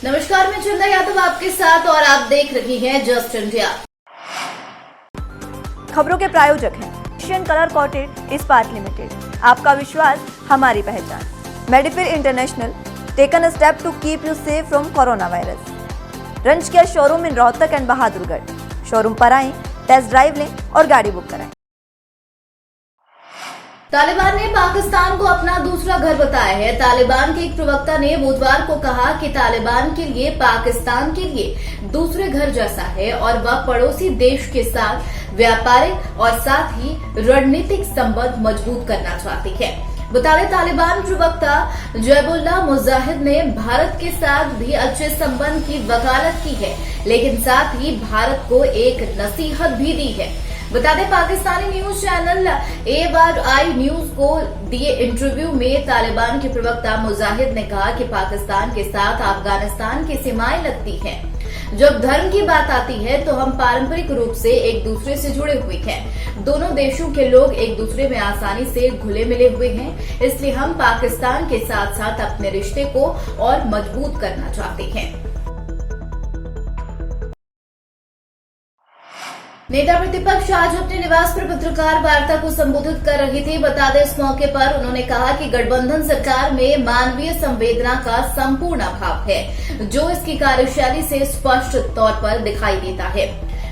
नमस्कार, मैं चंदा यादव आपके साथ और आप देख रही हैं जस्ट इंडिया। खबरों के प्रायोजक हैं एशियन कलर कोटेड इस्पात लिमिटेड। आपका विश्वास हमारी पहचान। Medifir international taken a step to keep you safe from corona virus. रंज किया showroom in Rohtak and Bahadurgarh. Showroom पर आएं, टेस्ट ड्राइव लें और गाड़ी बुक कराएं। तालिबान ने पाकिस्तान को अपना दूसरा घर बताया है। तालिबान के एक प्रवक्ता ने बुधवार को कहा कि तालिबान के लिए पाकिस्तान के लिए दूसरे घर जैसा है और वह पड़ोसी देश के साथ व्यापारिक और साथ ही रणनीतिक संबंध मजबूत करना चाहती है। बता दें, तालिबान प्रवक्ता जैबुल्लाह मुजाहिद ने भारत के साथ भी अच्छे संबंध की वकालत की है, लेकिन साथ ही भारत को एक नसीहत भी दी है। बता दें, Pakistani news channel ARI news को दिए इंटरव्यू में तालिबान के प्रवक्ता मुजाहिद ने कहा कि पाकिस्तान के साथ अफगानिस्तान की सीमाएं लगती हैं। जब धर्म की बात आती है तो हम पारंपरिक रूप से एक दूसरे से जुड़े हुए हैं। दोनों देशों के लोग एक दूसरे में आसानी से घुले मिले हुए हैं, इसलिए हम पाकिस्तान के साथ साथ अपने रिश्ते को और मजबूत करना चाहते हैं। नेता प्रतिपक्ष आज अपने निवास पर पत्रकार वार्ता को संबोधित कर रही थी। बता दें, इस मौके पर उन्होंने कहा कि गठबंधन सरकार में मानवीय संवेदना का संपूर्ण अभाव है, जो इसकी कार्यशैली से स्पष्ट तौर पर दिखाई देता है।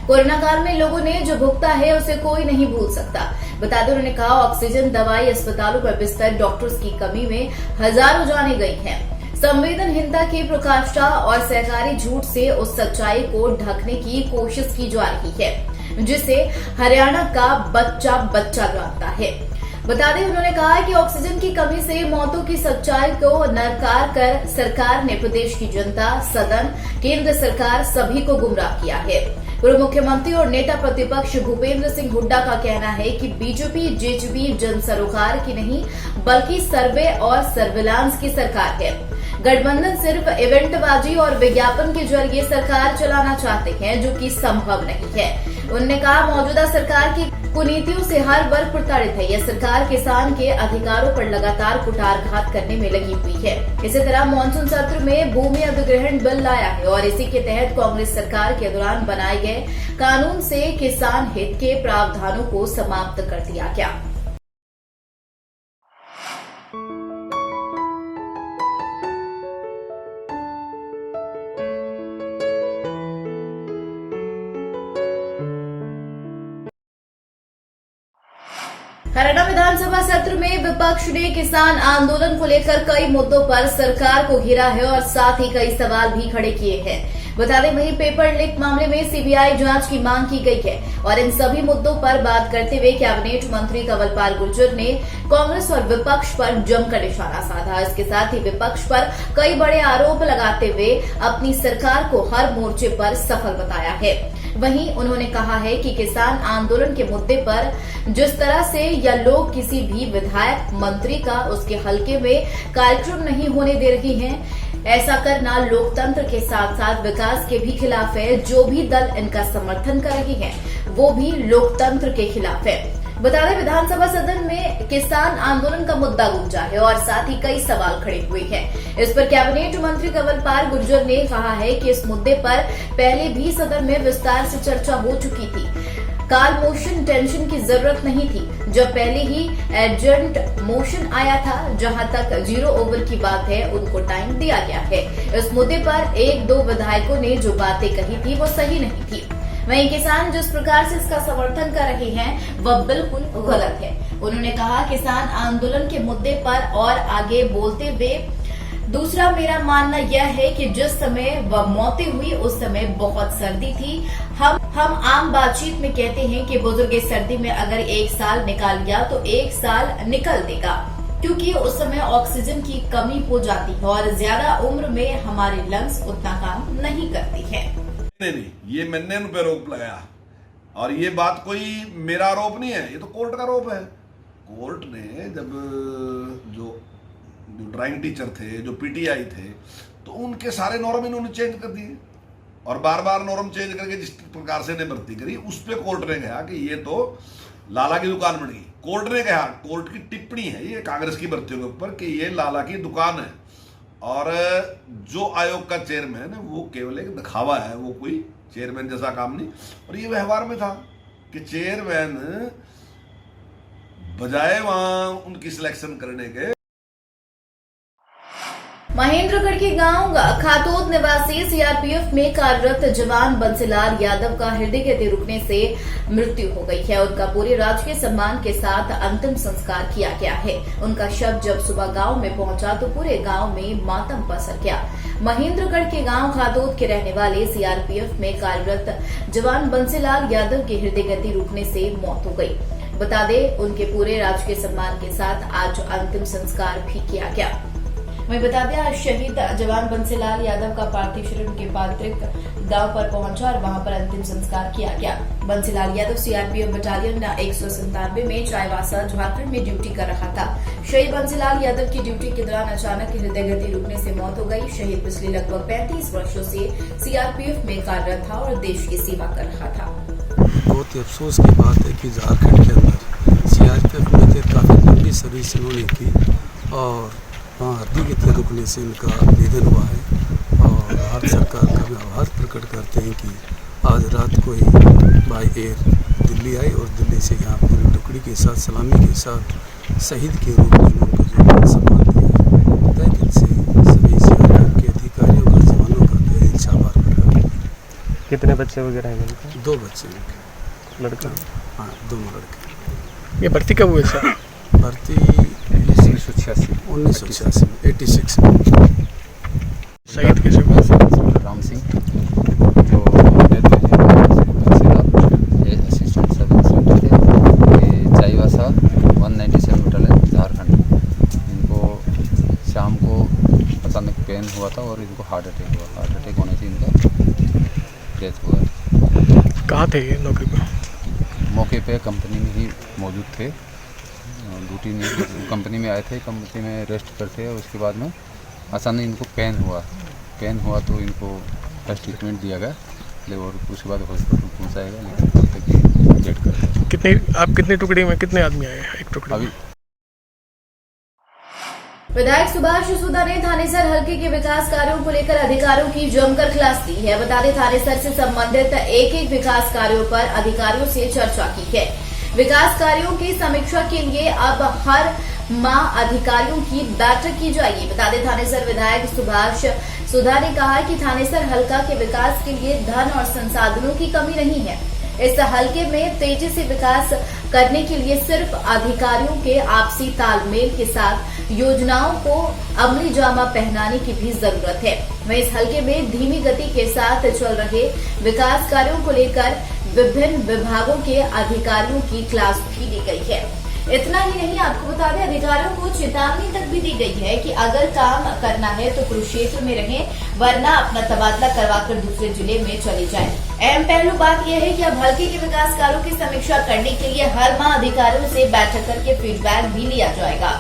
कोरोना काल में लोगों ने जो भुगता है उसे कोई नहीं भूल सकता। बता दें, उन्होंने कहा, ऑक्सीजन, दवाई, अस्पतालों पर बिस्तर, डॉक्टर्स की कमी में हजारों जानें गई हैं। संवेदनहीनता की प्रकाष्ठा और सहकारी झूठ से उस सच्चाई को ढकने की कोशिश की जा रही है, जिसे हरियाणा का बच्चा बच्चा जानता है। बता दें, उन्होंने कहा कि ऑक्सीजन की कमी से मौतों की सच्चाई को नकार कर सरकार ने प्रदेश की जनता, सदन, केंद्र सरकार सभी को गुमराह किया है। पूर्व मुख्यमंत्री और नेता प्रतिपक्ष भूपेंद्र सिंह हुड्डा का कहना है कि बीजेपी जेजेपी जन सरोकार की नहीं बल्कि सर्वे और सर्विलांस की सरकार है। गठबंधन सिर्फ इवेंटबाजी और विज्ञापन के जरिए सरकार चलाना चाहते हैं, जो कि संभव नहीं है। उन्होंने कहा, मौजूदा सरकार की कुनीतियों से हर वर्ग प्रताड़ित है। यह सरकार किसान के अधिकारों पर लगातार कुठारघात करने में लगी हुई है। इसी तरह मानसून सत्र में भूमि अधिग्रहण बिल लाया है और इसी के तहत कांग्रेस सरकार के दौरान बनाए गए कानून से किसान हित के प्रावधानों को समाप्त कर दिया गया। हरियाणा विधानसभा सत्र में विपक्ष ने किसान आंदोलन को लेकर कई मुद्दों पर सरकार को घेरा है और साथ ही कई सवाल भी खड़े किए हैं। बता दें, वहीं पेपर लीक मामले में सीबीआई जांच की मांग की गई है और इन सभी मुद्दों पर बात करते हुए कैबिनेट मंत्री कंवरपाल गुर्जर ने कांग्रेस और विपक्ष पर जमकर निशाना साधा। इसके साथ ही विपक्ष पर कई बड़े आरोप लगाते हुए अपनी सरकार को हर मोर्चे पर सफल बताया है। वहीं उन्होंने कहा है कि किसान आंदोलन के मुद्दे पर जिस तरह से या लोग किसी भी विधायक मंत्री का उसके हलके में कार्यक्रम नहीं होने दे रही हैं, ऐसा करना लोकतंत्र के साथ साथ विकास के भी खिलाफ है। जो भी दल इनका समर्थन कर रही है वो भी लोकतंत्र के खिलाफ है। बता दें, विधानसभा सदन में किसान आंदोलन का मुद्दा गूंजा है और साथ ही कई सवाल खड़े हुए हैं। इस पर कैबिनेट मंत्री कंवरपाल गुर्जर ने कहा है कि इस मुद्दे पर पहले भी सदन में विस्तार से चर्चा हो चुकी थी। काल मोशन टेंशन की जरूरत नहीं थी, जब पहले ही एडजर्न्ड मोशन आया था। जहां तक 0 ओवर की बात है, उनको टाइम दिया गया है। इस मुद्दे पर 1-2 विधायकों ने जो बातें कही थी वो सही नहीं थी। वहीं किसान जिस प्रकार से इसका समर्थन कर रहे हैं वह बिल्कुल गलत है। उन्होंने कहा, किसान आंदोलन के मुद्दे पर और आगे बोलते हुए, दूसरा मेरा मानना यह है कि जिस समय वह मौतें हुई उस समय बहुत सर्दी थी। हम आम बातचीत में कहते हैं कि बुजुर्ग इस सर्दी में अगर 1 साल निकाल गया तो 1 साल निकल देगा, क्योंकि उस समय ऑक्सीजन की कमी हो जाती है और ज्यादा उम्र में हमारे लंग्स उतना काम नहीं करती है। नहीं, ये मैंने उन पे आरोप लगाया और ये बात कोई मेरा आरोप नहीं है, ये तो कोर्ट का आरोप है। कोर्ट ने जब जो ड्राइंग टीचर थे, जो पीटीआई थे, तो उनके सारे नॉर्म इन्होंने चेंज कर दिए और बार बार नॉर्म चेंज करके जिस प्रकार से ने भर्ती करी, उस पे कोर्ट ने कहा कि ये तो लाला की दुकान बन गई। कोर्ट ने कहा, कोर्ट की टिप्पणी है ये कांग्रेस की भर्तियों के ऊपर कि ये लाला की दुकान है और जो आयोग का चेयरमैन है वो केवल एक दिखावा है, वो कोई चेयरमैन जैसा काम नहीं। और ये व्यवहार में था कि चेयरमैन बजाय वहां उनकी सिलेक्शन करने के। महेंद्रगढ़ के गांव खातोद निवासी सीआरपीएफ में कार्यरत जवान बंसीलाल यादव का हृदय गति रुकने से मृत्यु हो गई है। उनका पूरे राजकीय सम्मान के साथ अंतिम संस्कार किया गया है। उनका शव जब सुबह गांव में पहुंचा तो पूरे गांव में मातम पसर गया। महेंद्रगढ़ के गांव खातोद के रहने वाले सीआरपीएफ में कार्यरत जवान बंसीलाल यादव की हृदय गति रुकने से मौत हो गई। बता दें, उनके पूरे राजकीय सम्मान के साथ आज अंतिम संस्कार भी किया गया। वहीं बता दें, आज शहीद जवान बंसीलाल यादव का पार्थिव शरीर उनके पैतृक गांव पर पहुंचा और वहां पर अंतिम संस्कार किया गया। बंसीलाल यादव सीआरपीएफ बटालियन 197 में चाईबासा झारखंड में ड्यूटी कर रहा था। शहीद बंसीलाल यादव की ड्यूटी के दौरान अचानक हृदय गति रुकने से मौत हो गई। शहीद पिछले लगभग 35 वर्षों से सीआरपीएफ में कार्यरत था और देश की सेवा कर रहा था। बहुत ही अफसोस की बात है कि झारखंड के अंदर सीआरपीएफ में काफ़ी लंबी सर्विस इन्होंने की और वहाँ हृदय गति रुकने से इनका निधन हुआ है। और भारत सरकार का भी आभार प्रकट करते हैं कि आज रात को ही बाय एयर दिल्ली आई और दिल्ली से यहाँ पूरी टुकड़ी के साथ सलामी के साथ शहीद के रूप में उनको जो सम्मान दिया। तय दिल से सभी सीआरपीएफ के अधिकारियों का, जवानों का तहे दिल से आभार प्रकट करते हैं। कितने बच्चे वगैरह हैं? 2 बच्चे हैं। लड़का? हाँ, 2 लड़के। ये भर्ती कब हुए सर? भर्ती 1986 में 86 में। शहीद किसे हुआ? राम सिंह जो रहते हैं ये असिस्टेंट सब इंस्पेक्टर थे। ये चाईबासा 197 बटालियन झारखंड। इनको शाम को अचानक पेन हुआ था और इनको हार्ट अटैक हुआ। हार्ट अटैक होने से इनका डेथ हुआ। कहाँ थे ये नौकरी पर? मौके पे कंपनी में ही मौजूद थे। ड्यूटी नहीं, कंपनी में आए थे, कंपनी में रेस्ट करते और उसके बाद में अचानक इनको पेन हुआ तो इनको फर्स्ट ट्रीटमेंट दिया गया और उसके बाद हॉस्पिटल पहुंचाया गया, लेकिन तब तक ये डेथ कर गए। आप कितनी टुकड़ी में कितने आदमी आए? एक टुकड़ी अभी विधायक सुभाष सुधा ने थानेसर हल्के के विकास कार्यों को लेकर अधिकारियों की जमकर क्लास दी है। बता दें, थानेसर से संबंधित एक विकास कार्यों पर अधिकारियों से चर्चा की है। विकास कार्यों की समीक्षा के लिए अब हर माह अधिकारियों की बैठक की जाएगी। बता दें, थानेसर विधायक सुभाष सुधा ने कहा कि थानेसर हल्का के विकास के लिए धन और संसाधनों की कमी नहीं है। इस हल्के में तेजी से विकास करने के लिए सिर्फ अधिकारियों के आपसी तालमेल के साथ योजनाओं को अमली जामा पहनाने की भी जरूरत है। वहीं इस हल्के में धीमी गति के साथ चल रहे विकास कार्यों को लेकर विभिन्न विभागों के अधिकारियों की क्लास भी दी गई है। इतना ही नहीं, आपको बता दें, अधिकारियों को चेतावनी तक भी दी गई है कि अगर काम करना है तो कुरुक्षेत्र में रहें, वरना अपना तबादला करवाकर दूसरे जिले में चले जाएं। अहम पहलू बात यह है कि अब हल्के के विकास कार्यों की समीक्षा करने के लिए हर माह अधिकारियों से बैठक करके फीडबैक भी लिया जाएगा।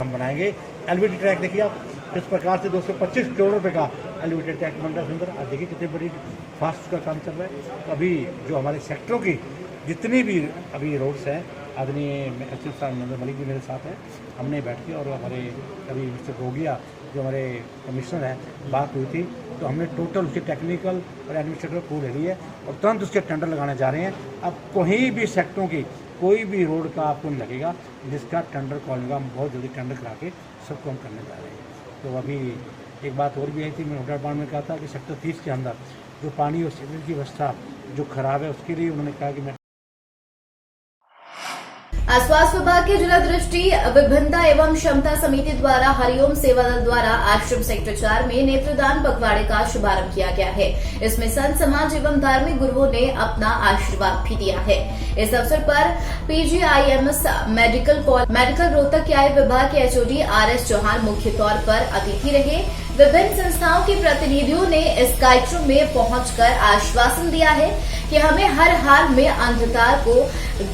हम बनाएंगे एलिवेटेड ट्रैक। देखिए आप किस प्रकार से 225 करोड़ रुपए का एलिवेटेड ट्रैक बन रहा है सुंदर। आप देखिए कितनी बड़ी फास्ट का काम चल रहा है। तो अभी जो हमारे सेक्टरों की जितनी भी अभी रोड्स हैं, आदरणीय एसपी साहब नंदन मलिक जी मेरे साथ हैं, हमने बैठ के और हमारे अभी मिस्टर गोगिया जो हमारे कमिश्नर हैं, बात हुई थी। तो हमने टोटल उसके टेक्निकल और एडमिनिस्ट्रेटिव को ले ली है और तुरंत उसके टेंडर लगाने जा रहे हैं। अब कोई भी सेक्टरों की कोई भी रोड का आपको नहीं लगेगा जिसका टेंडर कॉल होगा, हम बहुत जल्दी टेंडर करा के सबको हम करने जा रहे हैं। तो अभी एक बात और भी आई थी, मैंने होटल डिपार्टमेंट में कहा था कि सेक्टर 30 के अंदर जो पानी और सीवरेज की व्यवस्था जो खराब है उसके लिए उन्होंने कहा कि मैं स्वास्थ्य विभाग के जिला दृष्टि विभिन्नता एवं क्षमता समिति द्वारा हरिओम सेवा दल द्वारा आश्रम सेक्टर 4 में नेत्रदान पखवाड़े का शुभारंभ किया गया है। इसमें संत समाज एवं धार्मिक गुरुओं ने अपना आशीर्वाद भी दिया है। इस अवसर पर पीजीआईएमएस मेडिकल रोहतक के आय विभाग के एचओडी आरएस चौहान मुख्य तौर पर अतिथि रहे। विभिन्न संस्थाओं के प्रतिनिधियों ने इस कार्यक्रम में पहुंचकर आश्वासन दिया है कि हमें हर हाल में अंधकार को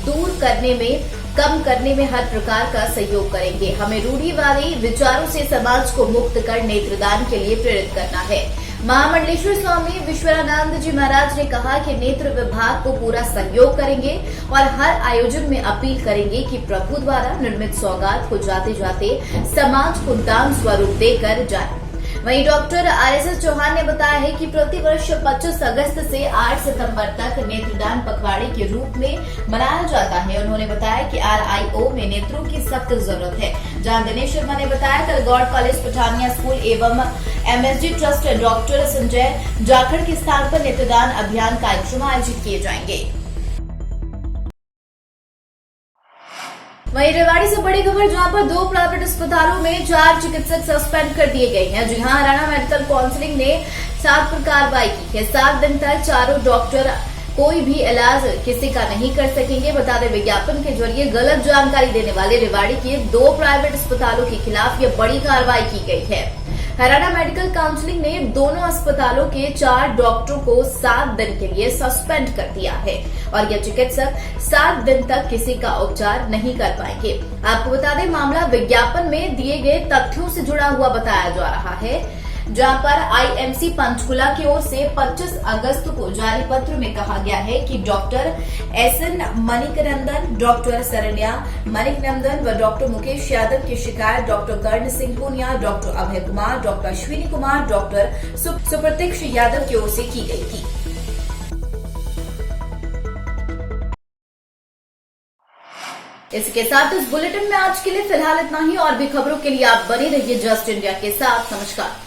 दूर करने में, कम करने में हर प्रकार का सहयोग करेंगे। हमें रूढ़िवादी विचारों से समाज को मुक्त कर नेत्रदान के लिए प्रेरित करना है। महामंडलेश्वर स्वामी विश्वरानंद जी महाराज ने कहा कि नेत्र विभाग को पूरा सहयोग करेंगे और हर आयोजन में अपील करेंगे कि प्रभु द्वारा निर्मित सौगात को जाते जाते समाज को दान स्वरूप देकर जाए। वहीं डॉक्टर RSS चौहान ने बताया है कि प्रतिवर्ष 25 अगस्त से 8 सितंबर तक नेत्रदान पखवाड़े के रूप में मनाया जाता है। उन्होंने बताया कि RIO में नेत्रों की सख्त जरूरत है। जहां दिनेश शर्मा ने बताया कल गॉड कॉलेज पठानिया स्कूल एवं MSG trust doctor Sanjay Jakhar के स्थान पर नेत्रदान अभियान कार्यक्रम आयोजित किए जाएंगे। वहीं रेवाड़ी से बड़ी खबर, जहां पर 2 प्राइवेट अस्पतालों में 4 चिकित्सक सस्पेंड कर दिए गए हैं। जी हां, हरियाणा मेडिकल काउंसिल ने 7 पर कार्रवाई की है। 7 दिन तक चारों डॉक्टर कोई भी इलाज किसी का नहीं कर सकेंगे। बता दें, विज्ञापन के जरिए गलत जानकारी देने वाले रेवाड़ी के 2 प्राइवेट अस्पतालों के खिलाफ यह बड़ी कार्रवाई की गई है। हरियाणा मेडिकल काउंसिल ने दोनों अस्पतालों के 4 डॉक्टरों को 7 दिन के लिए सस्पेंड कर दिया है और यह चिकित्सक 7 दिन तक किसी का उपचार नहीं कर पाएंगे। आपको बता दें, मामला विज्ञापन में दिए गए तथ्यों से जुड़ा हुआ बताया जा रहा है, जहां पर IMC पंचकुला की ओर से 25 अगस्त को जारी पत्र में कहा गया है कि डॉक्टर SN मणिकनंदन, डॉक्टर शरण्या मणिकनंदन व डॉक्टर मुकेश यादव की शिकायत डॉक्टर कर्ण Singh Poonia, doctor Abhay Kumar, doctor Ashwini Kumar, doctor सुप्रतीक्ष Yadav की ओर से की गई थी। इसके साथ इस बुलेटिन में आज के लिए फिलहाल इतना ही। और भी खबरों के लिए आप बने रहिए जस्ट इंडिया के साथ। नमस्कार।